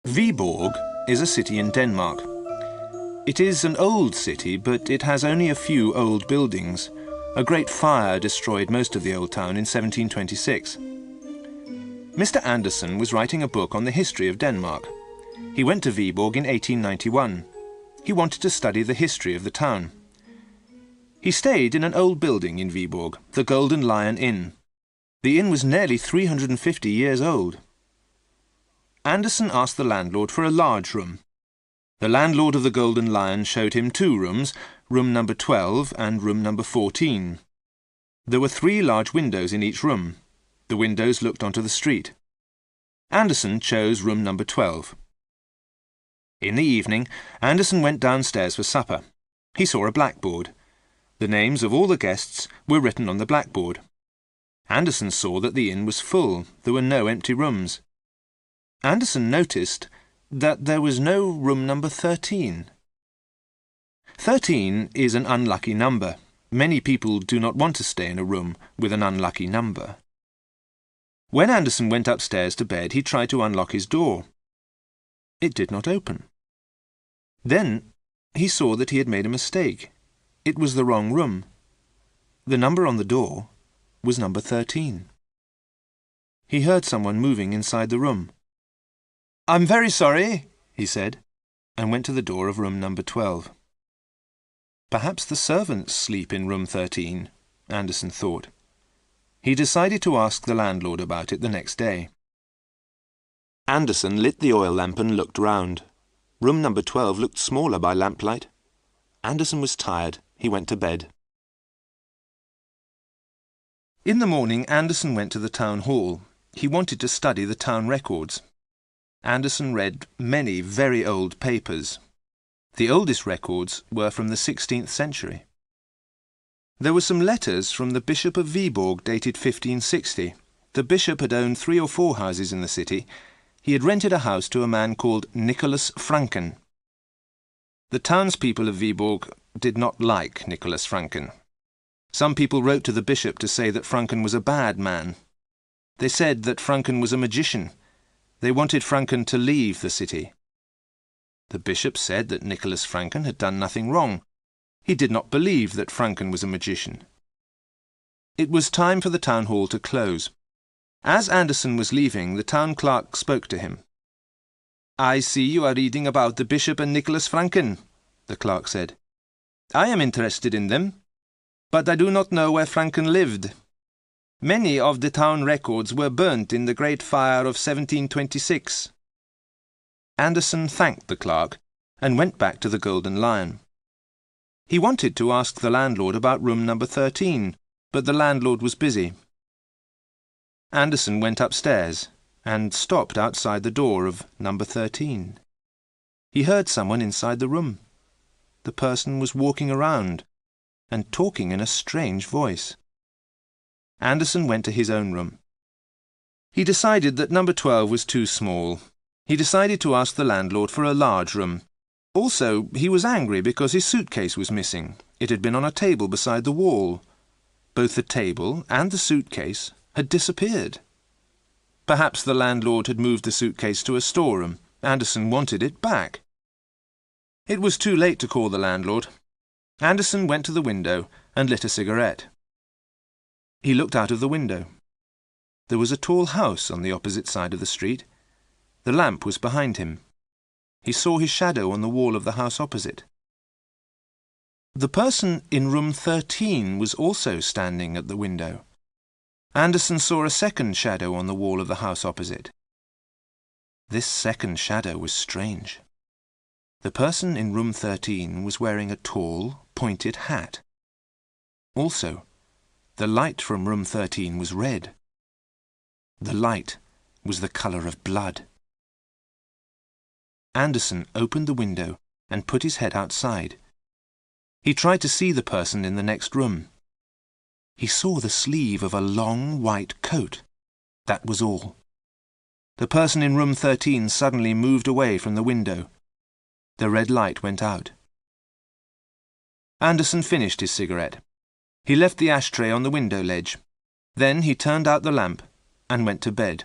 Viborg is a city in Denmark. It is an old city, but it has only a few old buildings. A great fire destroyed most of the old town in 1726. Mr. Andersen was writing a book on the history of Denmark. He went to Viborg in 1891. He wanted to study the history of the town. He stayed in an old building in Viborg, the Golden Lion Inn. The inn was nearly 350 years old. Andersen asked the landlord for a large room. The landlord of the Golden Lion showed him two rooms, room number 12 and room number 14. There were 3 large windows in each room. The windows looked onto the street. Andersen chose room number 12. In the evening, Andersen went downstairs for supper. He saw a blackboard. The names of all the guests were written on the blackboard. Andersen saw that the inn was full. There were no empty rooms. Andersen noticed that there was no room number 13. 13 is an unlucky number. Many people do not want to stay in a room with an unlucky number. When Andersen went upstairs to bed, he tried to unlock his door. It did not open. Then he saw that he had made a mistake. It was the wrong room. The number on the door was number 13. He heard someone moving inside the room. "I'm very sorry," he said, and went to the door of room number 12. Perhaps the servants sleep in room 13, Andersen thought. He decided to ask the landlord about it the next day. Andersen lit the oil lamp and looked round. Room number 12 looked smaller by lamplight. Andersen was tired. He went to bed. In the morning, Andersen went to the town hall. He wanted to study the town records. Andersen read many very old papers. The oldest records were from the 16th century. There were some letters from the Bishop of Viborg dated 1560. The bishop had owned 3 or 4 houses in the city. He had rented a house to a man called Nicholas Franken. The townspeople of Viborg did not like Nicholas Franken. Some people wrote to the bishop to say that Franken was a bad man. They said that Franken was a magician. They wanted Franken to leave the city. The bishop said that Nicholas Franken had done nothing wrong. He did not believe that Franken was a magician. It was time for the town hall to close. As Andersen was leaving, the town clerk spoke to him. "I see you are reading about the bishop and Nicholas Franken," the clerk said. "I am interested in them, but I do not know where Franken lived. Many of the town records were burnt in the Great Fire of 1726. Andersen thanked the clerk and went back to the Golden Lion. He wanted to ask the landlord about room number 13, but the landlord was busy. Andersen went upstairs and stopped outside the door of number 13. He heard someone inside the room. The person was walking around and talking in a strange voice. Andersen went to his own room. He decided that number 12 was too small. He decided to ask the landlord for a large room. Also, he was angry because his suitcase was missing. It had been on a table beside the wall. Both the table and the suitcase had disappeared. Perhaps the landlord had moved the suitcase to a storeroom. Andersen wanted it back. It was too late to call the landlord. Andersen went to the window and lit a cigarette. He looked out of the window. There was a tall house on the opposite side of the street. The lamp was behind him. He saw his shadow on the wall of the house opposite. The person in room 13 was also standing at the window. Andersen saw a second shadow on the wall of the house opposite. This second shadow was strange. The person in room 13 was wearing a tall, pointed hat. Also, the light from room 13 was red. The light was the colour of blood. Andersen opened the window and put his head outside. He tried to see the person in the next room. He saw the sleeve of a long white coat. That was all. The person in room 13 suddenly moved away from the window. The red light went out. Andersen finished his cigarette. He left the ashtray on the window ledge. Then he turned out the lamp and went to bed.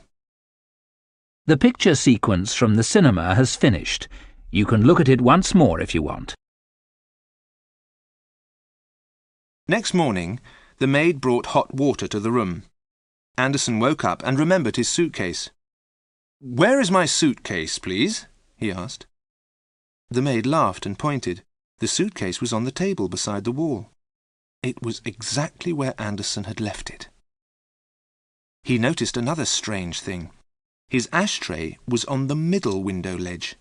The picture sequence from the cinema has finished. You can look at it once more if you want. Next morning, the maid brought hot water to the room. Anderson woke up and remembered his suitcase. "Where is my suitcase, please?" he asked. The maid laughed and pointed. The suitcase was on the table beside the wall. It was exactly where Anderson had left it. He noticed another strange thing. His ashtray was on the middle window ledge.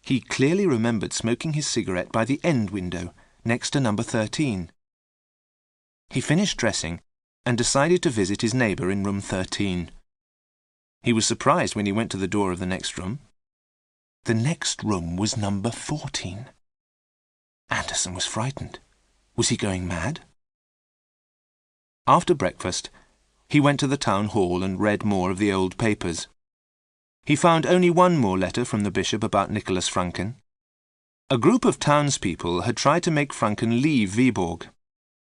He clearly remembered smoking his cigarette by the end window, next to number 13. He finished dressing and decided to visit his neighbour in room 13. He was surprised when he went to the door of the next room. The next room was number 14. Anderson was frightened. Was he going mad? After breakfast, he went to the town hall and read more of the old papers. He found only one more letter from the bishop about Nicholas Franken. A group of townspeople had tried to make Franken leave Viborg.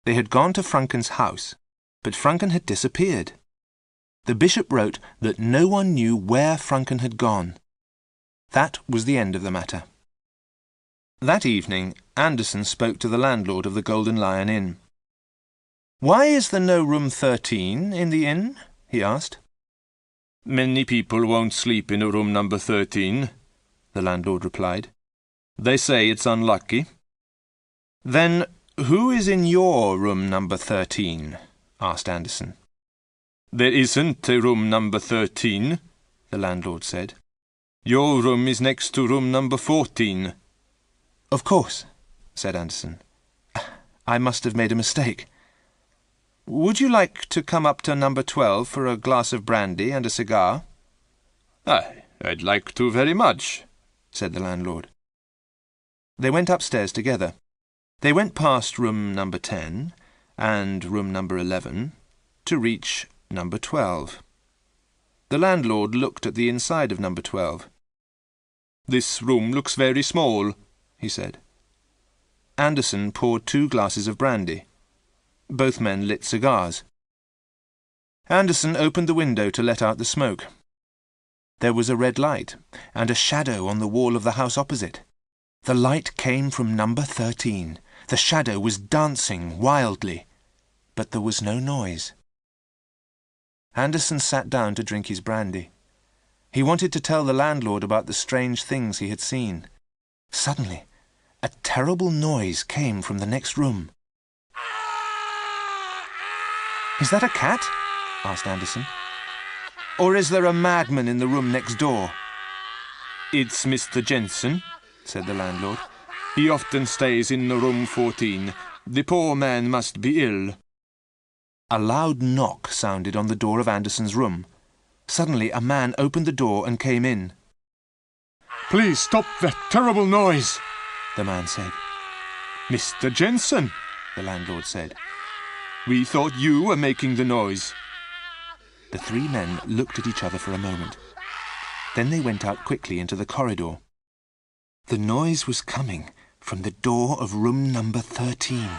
They had gone to Franken's house, but Franken had disappeared. The bishop wrote that no one knew where Franken had gone. That was the end of the matter. That evening, Anderson spoke to the landlord of the Golden Lion Inn. "Why is there no room 13 in the inn?" he asked. "Many people won't sleep in a room number 13, the landlord replied. "They say it's unlucky." "Then who is in your room number 13? asked Anderson. "There isn't a room number 13, the landlord said. "Your room is next to room number 14. "Of course," said Anderson. "I must have made a mistake. Would you like to come up to number 12 for a glass of brandy and a cigar?" "I'd like to very much," said the landlord. They went upstairs together. They went past room number 10 and room number 11 to reach number 12. The landlord looked at the inside of number 12. "This room looks very small," he said. Anderson poured 2 glasses of brandy. Both men lit cigars. Anderson opened the window to let out the smoke. There was a red light and a shadow on the wall of the house opposite. The light came from number 13. The shadow was dancing wildly, but there was no noise. Anderson sat down to drink his brandy. He wanted to tell the landlord about the strange things he had seen. Suddenly, a terrible noise came from the next room. "Is that a cat?" asked Anderson. "Or is there a madman in the room next door?" "It's Mr. Jensen," said the landlord. "He often stays in room 14. The poor man must be ill." A loud knock sounded on the door of Anderson's room. Suddenly a man opened the door and came in. "Please stop that terrible noise," the man said. "Mr. Jensen," the landlord said. "We thought you were making the noise." The 3 men looked at each other for a moment. Then they went out quickly into the corridor. The noise was coming from the door of room number 13.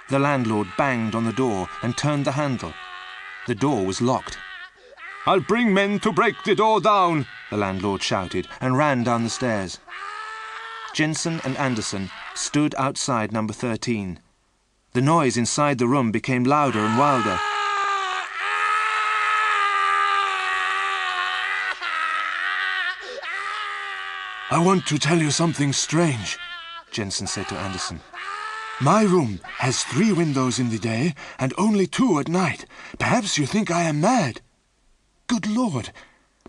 The landlord banged on the door and turned the handle. The door was locked. "I'll bring men to break the door down," the landlord shouted and ran down the stairs. Jensen and Anderson stood outside number 13. The noise inside the room became louder and wilder. "I want to tell you something strange," Jensen said to Anderson. "My room has 3 windows in the day and only 2 at night. Perhaps you think I am mad." "Good Lord,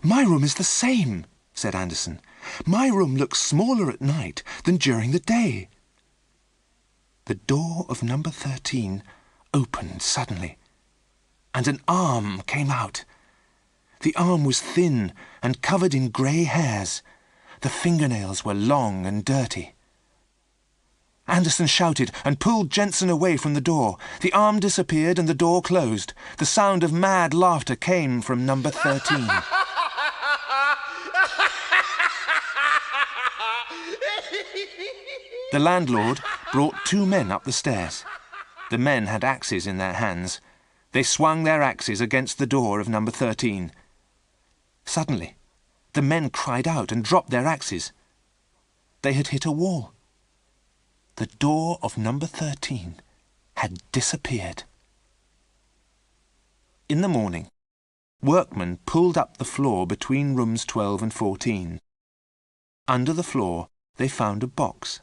my room is the same," said Anderson. "My room looks smaller at night than during the day." The door of number 13 opened suddenly, and an arm came out. The arm was thin and covered in grey hairs. The fingernails were long and dirty. Anderson shouted and pulled Jensen away from the door. The arm disappeared and the door closed. The sound of mad laughter came from number 13. The landlord brought 2 men up the stairs. The men had axes in their hands. They swung their axes against the door of number 13. Suddenly, the men cried out and dropped their axes. They had hit a wall. The door of number 13 had disappeared. In the morning, workmen pulled up the floor between rooms 12 and 14. Under the floor, they found a box.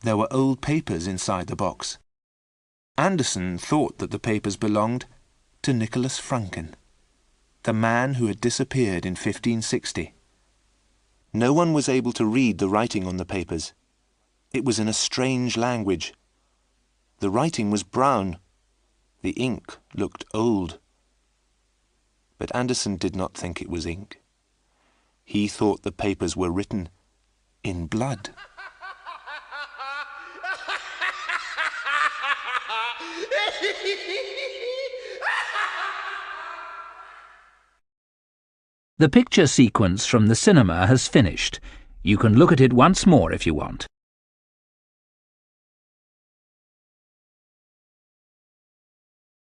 There were old papers inside the box. Anderson thought that the papers belonged to Nicholas Franken, the man who had disappeared in 1560. No one was able to read the writing on the papers. It was in a strange language. The writing was brown. The ink looked old. But Anderson did not think it was ink. He thought the papers were written in blood. The picture sequence from the cinema has finished. You can look at it once more if you want.